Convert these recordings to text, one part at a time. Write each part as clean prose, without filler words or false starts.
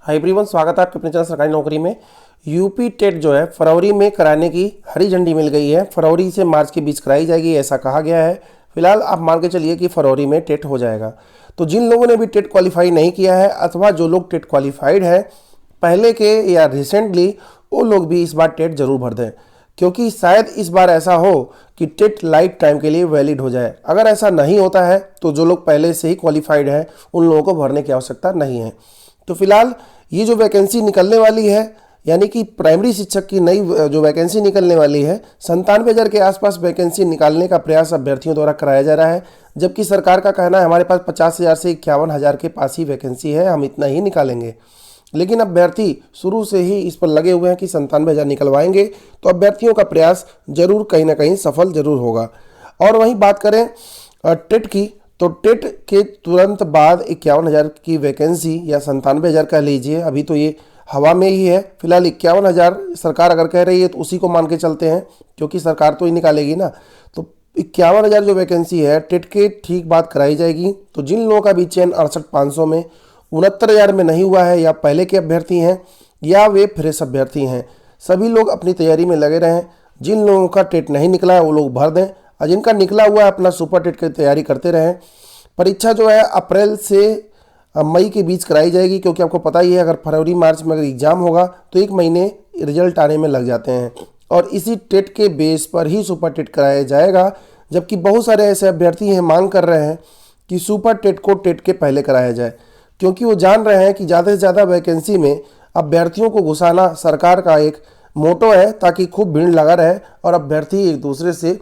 Hi everyone, स्वागत है आपके अपने चैनल सरकारी नौकरी में। यूपी टेट जो है फरवरी में कराने की हरी झंडी मिल गई है। फरवरी से मार्च के बीच कराई जाएगी ऐसा कहा गया है। फिलहाल आप मान के चलिए कि फरवरी में टेट हो जाएगा। तो जिन लोगों ने भी टेट क्वालिफाई नहीं किया है अथवा जो लोग टेट क्वालिफाइड है पहले के या रिसेंटली, वो लोग भी इस बार टेट जरूर भर दें, क्योंकि शायद इस बार ऐसा हो कि टेट लाइफ टाइम के लिए वैलिड हो जाए। अगर ऐसा नहीं होता है तो जो लोग पहले से ही क्वालिफाइड है उन लोगों को भरने की आवश्यकता नहीं है। तो फिलहाल ये जो वैकेंसी निकलने वाली है, यानी कि प्राइमरी शिक्षक की नई जो वैकेंसी निकलने वाली है, 97,000 के आसपास वैकेंसी निकालने का प्रयास अभ्यर्थियों द्वारा कराया जा रहा है। जबकि सरकार का कहना है हमारे पास 50,000 से 51,000 के पास ही वैकेंसी है, हम इतना ही निकालेंगे। लेकिन अभ्यर्थी शुरू से ही इस पर लगे हुए हैं कि 97,000 निकलवाएंगे, तो अभ्यर्थियों का प्रयास जरूर कहीं ना कहीं सफल जरूर होगा। और वहीं बात करें टेट की, तो टेट के तुरंत बाद 51,000 की वैकेंसी या 97,000 कह लीजिए, अभी तो ये हवा में ही है। फिलहाल 51,000 सरकार अगर कह रही है तो उसी को मान के चलते हैं, क्योंकि सरकार तो ही निकालेगी ना। तो 51,000 जो वैकेंसी है टेट के ठीक बाद कराई जाएगी। तो जिन लोगों का भी चयन 68,500 में 69,000 में नहीं हुआ है, या पहले के अभ्यर्थी हैं या वे फ्रेश अभ्यर्थी हैं, सभी लोग अपनी तैयारी में लगे रहें। जिन लोगों का टेट नहीं निकला है वो लोग भर दें, और जिनका निकला हुआ है अपना सुपर टेट की तैयारी करते रहें। परीक्षा जो है अप्रैल से मई के बीच कराई जाएगी, क्योंकि आपको पता ही है अगर फरवरी मार्च में अगर एग्ज़ाम होगा तो 1 महीने रिजल्ट आने में लग जाते हैं, और इसी टेट के बेस पर ही सुपर टेट कराया जाएगा। जबकि बहुत सारे ऐसे अभ्यर्थी हैं मांग कर रहे हैं कि सुपर टेट को टेट के पहले कराया जाए, क्योंकि वो जान रहे हैं कि ज़्यादा से ज़्यादा वैकेंसी में अभ्यर्थियों को घुसाना सरकार का एक मोटो है, ताकि खूब भीड़ लगा रहे और अभ्यर्थी एक दूसरे से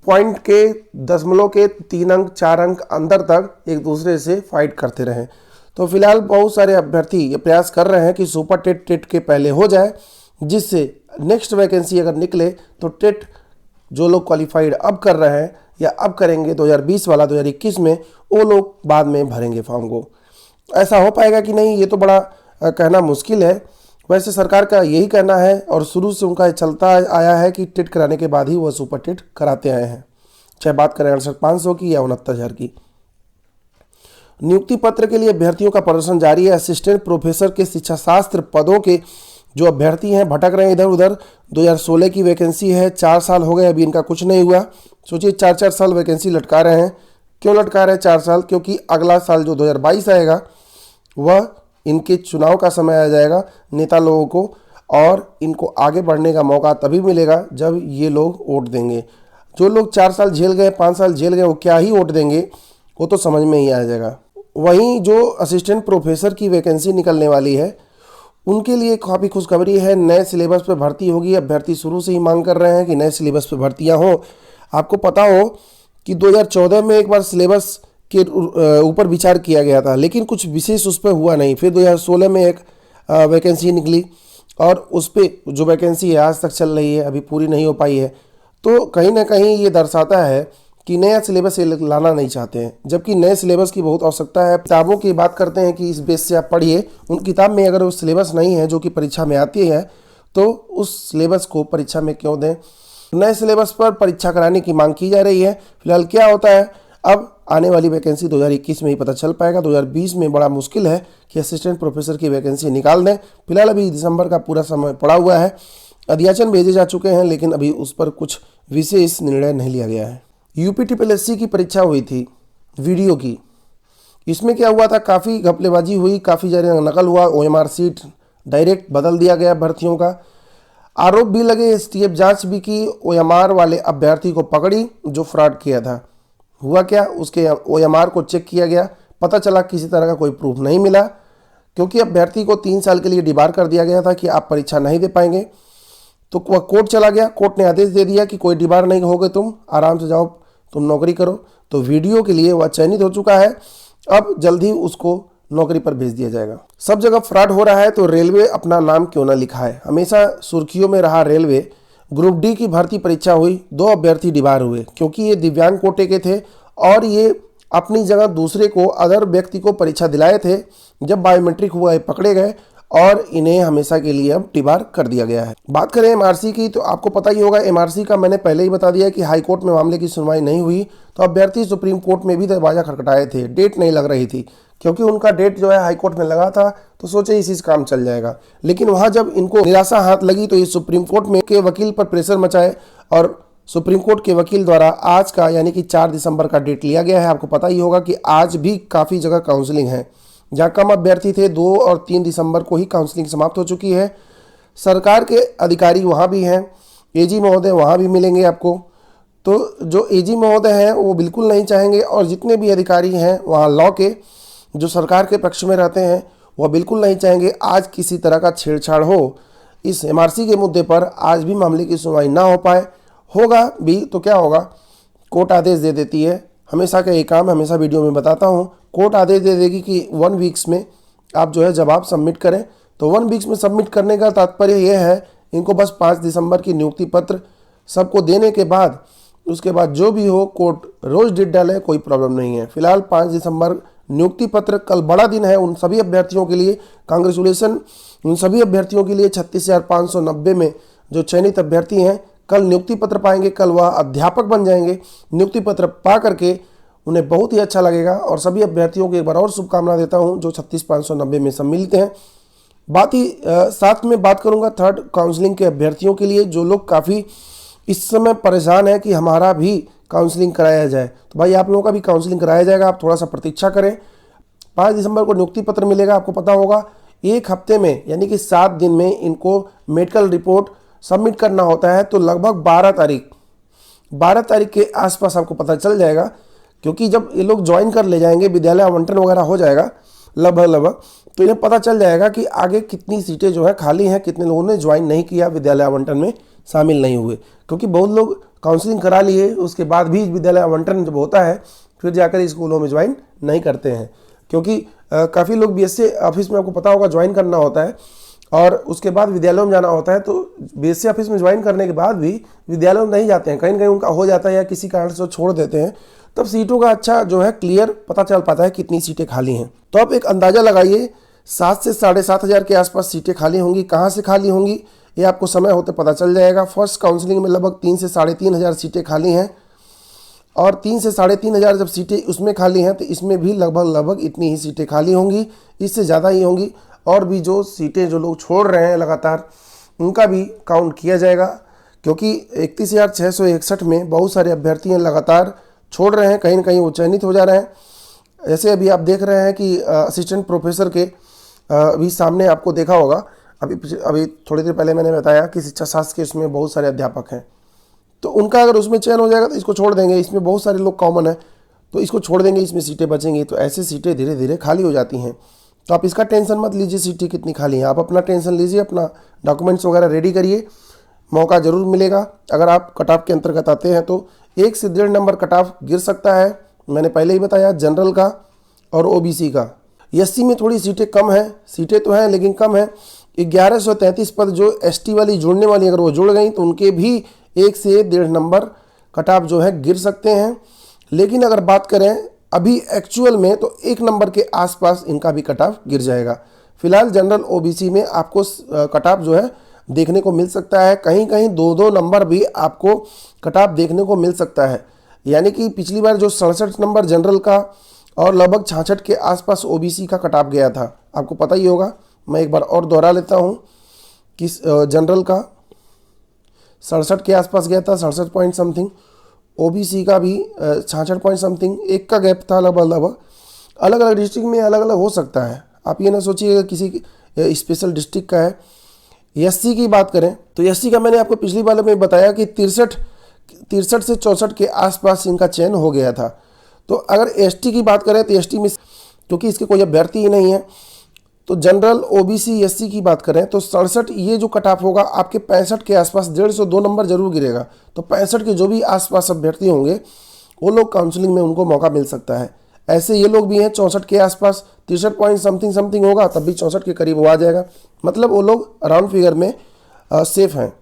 पॉइंट के दशमलव के 3 अंक 4 अंक अंदर तक एक दूसरे से फाइट करते रहें। तो फिलहाल बहुत सारे अभ्यर्थी ये प्रयास कर रहे हैं कि सुपर टेट टेट के पहले हो जाए, जिससे नेक्स्ट वैकेंसी अगर निकले तो टेट जो लोग क्वालिफाइड अब कर रहे हैं या अब करेंगे 2020 वाला 2021 में, वो लोग बाद में भरेंगे फॉर्म को। ऐसा हो पाएगा कि नहीं, ये तो बड़ा कहना मुश्किल है। वैसे सरकार का यही कहना है और शुरू से उनका चलता आया है कि टेट कराने के बाद ही वह सुपर टेट कराते आए हैं, चाहे बात करें 68,500 की या 69,000 की। नियुक्ति पत्र के लिए अभ्यर्थियों का प्रदर्शन जारी है। असिस्टेंट प्रोफेसर के शिक्षा शास्त्र पदों के जो अभ्यर्थी हैं भटक रहे हैं इधर उधर। 2016 की वैकेंसी है, 4 साल हो गए अभी इनका कुछ नहीं हुआ। सोचिए 4-4 साल वैकेंसी लटका रहे हैं। क्यों लटका रहे हैं 4 साल? क्योंकि अगला साल जो 2022 आएगा वह इनके चुनाव का समय आ जाएगा नेता लोगों को, और इनको आगे बढ़ने का मौका तभी मिलेगा जब ये लोग वोट देंगे। जो लोग 4 साल झेल गए, 5 साल झेल गए, वो क्या ही वोट देंगे, वो तो समझ में ही आ जाएगा। वहीं जो असिस्टेंट प्रोफेसर की वैकेंसी निकलने वाली है उनके लिए काफ़ी खुशखबरी है। नए सिलेबस पर भर्ती होगी। अभ्यर्थी शुरू से ही मांग कर रहे हैं कि नए सिलेबस पर भर्तियां हो। आपको पता हो कि 2014 में एक बार सिलेबस के ऊपर विचार किया गया था, लेकिन कुछ विशेष उस पर हुआ नहीं। फिर 2016 में एक वैकेंसी निकली, और उस पर जो वैकेंसी है आज तक चल रही है, अभी पूरी नहीं हो पाई है। तो कहीं ना कहीं ये दर्शाता है कि नया सिलेबस ये लाना नहीं चाहते हैं, जबकि नए सिलेबस की बहुत आवश्यकता है। किताबों की बात करते हैं कि इस बेस से आप पढ़िए, उन किताब में अगर वो सिलेबस नहीं है जो कि परीक्षा में आती है, तो उस सिलेबस को परीक्षा में क्यों दें। नए सिलेबस पर परीक्षा कराने की मांग की जा रही है। फिलहाल क्या होता है, अब आने वाली वैकेंसी 2021 में ही पता चल पाएगा। 2020 में बड़ा मुश्किल है कि असिस्टेंट प्रोफेसर की वैकेंसी निकाल दें। फिलहाल अभी दिसंबर का पूरा समय पड़ा हुआ है, अध्याचन भेजे जा चुके हैं, लेकिन अभी उस पर कुछ विशेष निर्णय नहीं लिया गया है। यूपीटीपीएससी की परीक्षा हुई थी वीडियो की। इसमें क्या हुआ था, काफ़ी घपलेबाजी हुई, काफ़ी ज़्यादा नकल हुआ, ओएमआर सीट डायरेक्ट बदल दिया गया अभ्यर्थियों का। आरोप भी लगे, एसटीएफ जांच भी की, ओएमआर वाले अभ्यर्थी को पकड़ी जो फ्रॉड किया था। हुआ क्या, उसके ओएमआर को चेक किया गया, पता चला किसी तरह का कोई प्रूफ नहीं मिला, क्योंकि अभ्यर्थी को 3 साल के लिए डिबार कर दिया गया था कि आप परीक्षा नहीं दे पाएंगे। तो वह कोर्ट चला गया, कोर्ट ने आदेश दे दिया कि कोई डिबार नहीं होगे, तुम आराम से जाओ, तुम नौकरी करो। तो वीडियो के लिए वह चयनित हो चुका है, अब जल्द ही उसको नौकरी पर भेज दिया जाएगा। सब जगह फ्रॉड हो रहा है, तो रेलवे अपना नाम क्यों ना लिखा है। हमेशा सुर्खियों में रहा रेलवे। ग्रुप डी की भर्ती परीक्षा हुई, 2 अभ्यर्थी डिबार हुए, क्योंकि ये दिव्यांग कोटे के थे और ये अपनी जगह दूसरे को अदर व्यक्ति को परीक्षा दिलाए थे। जब बायोमेट्रिक हुआ ये पकड़े गए और इन्हें हमेशा के लिए अब डिबार कर दिया गया है। बात करें एमआरसी की, तो आपको पता ही होगा एमआरसी का मैंने पहले ही बता दिया कि हाई कोर्ट में मामले की सुनवाई नहीं हुई, तो अभ्यर्थी सुप्रीम कोर्ट में भी दरवाजा खटखटाए थे, डेट नहीं लग रही थी, क्योंकि उनका डेट जो है हाई कोर्ट में लगा था, तो सोचे इसी से काम चल जाएगा। लेकिन वहां जब इनको निराशा हाथ लगी तो ये सुप्रीम कोर्ट में के वकील पर प्रेशर मचाए और सुप्रीम कोर्ट के वकील द्वारा आज का यानी कि 4 दिसंबर का डेट लिया गया है। आपको पता ही होगा कि आज भी काफ़ी जगह काउंसलिंग है, जहाँ कम अभ्यर्थी थे 2 और 3 दिसंबर को ही काउंसलिंग समाप्त हो चुकी है। सरकार के अधिकारी वहाँ भी हैं, एजी महोदय वहाँ भी मिलेंगे आपको। तो जो एजी महोदय हैं वो बिल्कुल नहीं चाहेंगे, और जितने भी अधिकारी हैं वहाँ लॉ के जो सरकार के पक्ष में रहते हैं वह बिल्कुल नहीं चाहेंगे आज किसी तरह का छेड़छाड़ हो। इस एमआरसी के मुद्दे पर आज भी मामले की सुनवाई ना हो पाए, होगा भी तो क्या होगा, कोर्ट आदेश दे देती है। हमेशा का ये काम हमेशा वीडियो में बताता हूँ, कोर्ट आदेश दे देगी कि 1 वीक्स में आप जो है जवाब सबमिट करें। तो 1 वीक्स में सबमिट करने का तात्पर्य यह है, इनको बस 5 दिसंबर की नियुक्ति पत्र सबको देने के बाद उसके बाद जो भी हो कोर्ट रोज डेट डाले, कोई प्रॉब्लम नहीं है। फिलहाल 5 दिसंबर नियुक्ति पत्र, कल बड़ा दिन है उन सभी अभ्यर्थियों के लिए। कांग्रेचुलेसन उन सभी अभ्यर्थियों के लिए 36,590 में जो चयनित अभ्यर्थी हैं कल नियुक्ति पत्र पाएंगे, कल वह अध्यापक बन जाएंगे। नियुक्ति पत्र पा करके उन्हें बहुत ही अच्छा लगेगा, और सभी अभ्यर्थियों को एक बार और शुभकामना देता हूं जो 36,590 में सम्मिलित हैं। बात ही साथ में बात करूंगा थर्ड काउंसलिंग के अभ्यर्थियों के लिए, जो लोग काफ़ी इस समय परेशान है कि हमारा भी काउंसलिंग कराया जाए। तो भाई आप लोगों का भी काउंसलिंग कराया जाएगा, आप थोड़ा सा प्रतीक्षा करें। 5 दिसंबर को नियुक्ति पत्र मिलेगा। आपको पता होगा 1 हफ्ते में यानी कि 7 दिन में इनको मेडिकल रिपोर्ट सबमिट करना होता है। तो लगभग 12 तारीख के आसपास आपको पता चल जाएगा, क्योंकि जब ये लोग ज्वाइन कर ले जाएंगे, विद्यालय आवंटन वगैरह हो जाएगा लगभग, तो इन्हें पता चल जाएगा कि आगे कितनी सीटें जो है खाली हैं, कितने लोगों ने ज्वाइन नहीं किया, विद्यालय आवंटन में शामिल नहीं हुए। क्योंकि बहुत लोग काउंसलिंग करा लिए उसके बाद भी विद्यालय आवंटन जब होता है फिर जाकर स्कूलों में ज्वाइन नहीं करते हैं, क्योंकि काफ़ी लोग बीएससी ऑफिस में आपको पता होगा ज्वाइन करना होता है और उसके बाद विद्यालयों में जाना होता है। तो बीएससी ऑफिस में ज्वाइन करने के बाद भी विद्यालयों में नहीं जाते हैं, कहीं ना कहीं उनका हो जाता है या किसी कारण से छोड़ देते हैं, तब सीटों का अच्छा जो है क्लियर पता चल पाता है कितनी सीटें खाली हैं। तो आप एक अंदाज़ा लगाइए 7 से 7,500 के आसपास सीटें खाली होंगी। कहाँ से खाली होंगी ये आपको समय होते पता चल जाएगा। फर्स्ट काउंसलिंग में लगभग 3 से 3,500 सीटें खाली हैं, और 3 से 3,500 जब सीटें उसमें खाली हैं तो इसमें भी लगभग इतनी ही सीटें खाली होंगी, इससे ज़्यादा ही होंगी। और भी जो सीटें जो लोग छोड़ रहे हैं लगातार उनका भी काउंट किया जाएगा, क्योंकि 31,661 में बहुत सारे अभ्यर्थी हैं लगातार छोड़ रहे हैं, कहीं ना कहीं वो चयनित हो जा रहे हैं। ऐसे अभी आप देख रहे हैं कि असिस्टेंट प्रोफेसर के अभी सामने आपको देखा होगा, अभी थोड़ी देर पहले मैंने बताया कि शिक्षा शास्त्र के उसमें बहुत सारे अध्यापक हैं, तो उनका अगर उसमें चयन हो जाएगा तो इसको छोड़ देंगे। इसमें बहुत सारे लोग कॉमन है तो इसको छोड़ देंगे, इसमें सीटें बचेंगी। तो ऐसे सीटें धीरे धीरे खाली हो जाती हैं। तो आप इसका टेंशन मत लीजिए सीटें कितनी खाली हैं, आप अपना टेंशन लीजिए, अपना डॉक्यूमेंट्स वगैरह रेडी करिए, मौका ज़रूर मिलेगा। अगर आप कट ऑफ के अंतर्गत आते हैं तो 1 से 1.5 नंबर कट ऑफ गिर सकता है, मैंने पहले ही बताया, जनरल का और ओबीसी का। एससी में थोड़ी सीटें कम हैं, सीटें तो हैं लेकिन कम है। 1133 पद जो एसटी वाली जुड़ने वाली अगर वो जुड़ गई तो उनके भी 1 से 1.5 नंबर कट ऑफ जो है गिर सकते हैं। लेकिन अगर बात करें अभी एक्चुअल में तो 1 नंबर के आसपास इनका भी कट ऑफ गिर जाएगा। फिलहाल जनरल ओबीसी में आपको कट ऑफ जो है देखने को मिल सकता है, कहीं कहीं 2-2 नंबर भी आपको कट ऑफ देखने को मिल सकता है। यानी कि पिछली बार जो 67 नंबर जनरल का और लगभग 66 के आसपास ओबीसी का कट ऑफ गया था, आपको पता ही होगा। मैं एक बार और दोहरा लेता हूँ कि जनरल का 67 के आसपास गया था, 67 पॉइंट समथिंग, ओबीसी का भी 66 पॉइंट समथिंग, एक का गैप था लगभग। अलग अलग डिस्ट्रिक्ट में अलग अलग हो सकता है, आप ये ना सोचिएगा किसी स्पेशल डिस्ट्रिक्ट का है। एससी की बात करें तो एससी का मैंने आपको पिछली बार में बताया कि 63 से 64 के आसपास इनका चयन हो गया था। तो अगर एसटी की बात करें तो एसटी में क्योंकि इसके कोई अभ्यर्थी ही नहीं है, तो जनरल ओबीसी एससी की बात करें तो 67 ये जो कट ऑफ होगा आपके 65 के आसपास 150-2 नंबर जरूर गिरेगा। तो 65 के जो भी आसपास अभ्यर्थी होंगे वो लोग काउंसलिंग में उनको मौका मिल सकता है। ऐसे ये लोग भी हैं 64 के आसपास, 63 पॉइंट समथिंग होगा तब भी 64 के करीब वो आ जाएगा, मतलब वो लोग राउंड फिगर में सेफ हैं।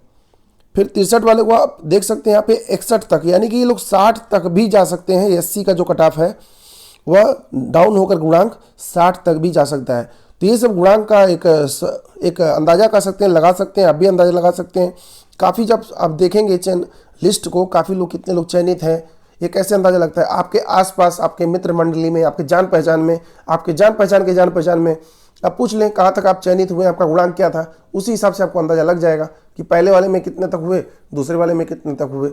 फिर 63 वाले को आप देख सकते हैं यहाँ पे 61 तक, यानी कि ये लोग 60 तक भी जा सकते हैं। एससी का जो कट ऑफ है वह डाउन होकर गुणांक 60 तक भी जा सकता है। तो ये सब गुणांक का एक अंदाज़ा कर सकते हैं, लगा सकते हैं, आप भी अंदाज़ा लगा सकते हैं। काफ़ी जब आप देखेंगे लिस्ट को, काफ़ी लोग, कितने लोग चयनित हैं, ये कैसे अंदाज़ा लगता है। आपके आसपास, आपके मित्र मंडली में, आपके जान पहचान में, आपके जान पहचान में आप पूछ लें कहाँ तक आप चयनित हुए, आपका गुणांक क्या था, उसी हिसाब से आपको अंदाज़ा लग जाएगा कि पहले वाले में कितने तक हुए, दूसरे वाले में कितने तक हुए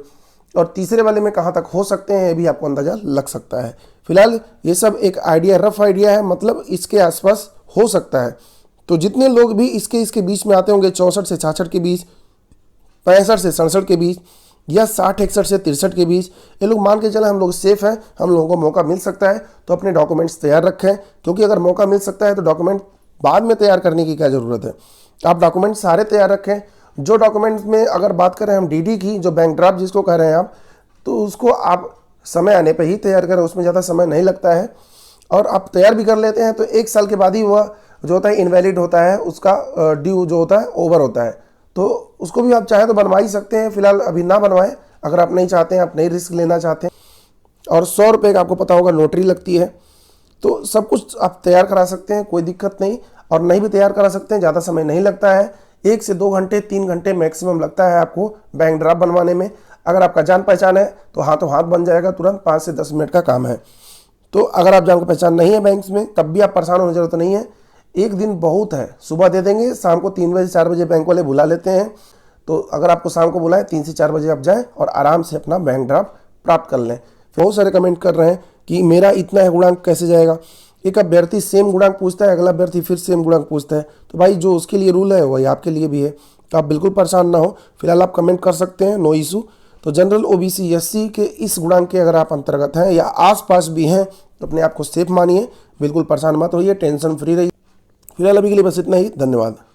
और तीसरे वाले में कहाँ तक हो सकते हैं, ये भी आपको अंदाज़ा लग सकता है। फिलहाल ये सब एक आइडिया, रफ आइडिया है, मतलब इसके आसपास हो सकता है। तो जितने लोग भी इसके बीच में आते होंगे, 64 से 66 के बीच, 65 से 67 के बीच या 60-61 से 63 के बीच, ये लोग मान के चले हम लोग सेफ हैं, हम लोगों को मौका मिल सकता है। तो अपने डॉक्यूमेंट्स तैयार रखें, क्योंकि अगर मौका मिल सकता है तो डॉक्यूमेंट बाद में तैयार करने की क्या ज़रूरत है। आप डॉक्यूमेंट सारे तैयार रखें। जो डॉक्यूमेंट्स में अगर बात करें हम डीडी की, जो बैंक ड्राफ्ट जिसको कह रहे हैं आप, तो उसको आप समय आने पे ही तैयार करें, उसमें ज़्यादा समय नहीं लगता है। और आप तैयार भी कर लेते हैं तो 1 साल के बाद ही वह जो होता है इनवैलिड होता है, उसका ड्यू जो होता है ओवर होता है। तो उसको भी आप चाहे तो बनवा ही सकते हैं। फिलहाल अभी ना बनवाएं, अगर आप नहीं चाहते हैं, आप नहीं रिस्क लेना चाहते हैं। और 100 रुपये का आपको पता होगा नोटरी लगती है। तो सब कुछ आप तैयार करा सकते हैं, कोई दिक्कत नहीं। और नहीं भी तैयार करा सकते हैं, ज़्यादा समय नहीं लगता है, 1 से 2 घंटे 3 घंटे मैक्सिमम लगता है आपको बैंक ड्राफ्ट बनवाने में। अगर आपका जान पहचान है तो हाथों हाथ बन जाएगा तुरंत, 5 से 10 मिनट का काम है। तो अगर आप जान पहचान नहीं है बैंक्स में, तब भी आप परेशान होने की जरूरत नहीं है। 1 दिन बहुत है, सुबह दे देंगे, शाम को 3 बजे 4 बजे बैंक वाले बुला लेते हैं। तो अगर आपको शाम को बुलाए 3 से 4 बजे आप जाएं और आराम से अपना बैंक ड्राफ्ट प्राप्त कर लें। बहुत सारे कमेंट कर रहे हैं कि मेरा इतना है गुणांक कैसे जाएगा। एक अभ्यर्थी सेम गुणांक पूछता है, अगला अभ्यर्थी फिर सेम गुणांक पूछता है। तो भाई जो उसके लिए रूल है वही आपके लिए भी है, तो आप बिल्कुल परेशान ना हो। फिलहाल आप कमेंट कर सकते हैं, नो इशू। तो जनरल ओबीसी एससी के इस गुणांक के अगर आप अंतर्गत हैं या आसपास भी हैं तो अपने आप को सेफ मानिए, बिल्कुल परेशान मत होइए, टेंशन फ्री रहिए। फिलहाल अभी के लिए बस इतना ही, धन्यवाद।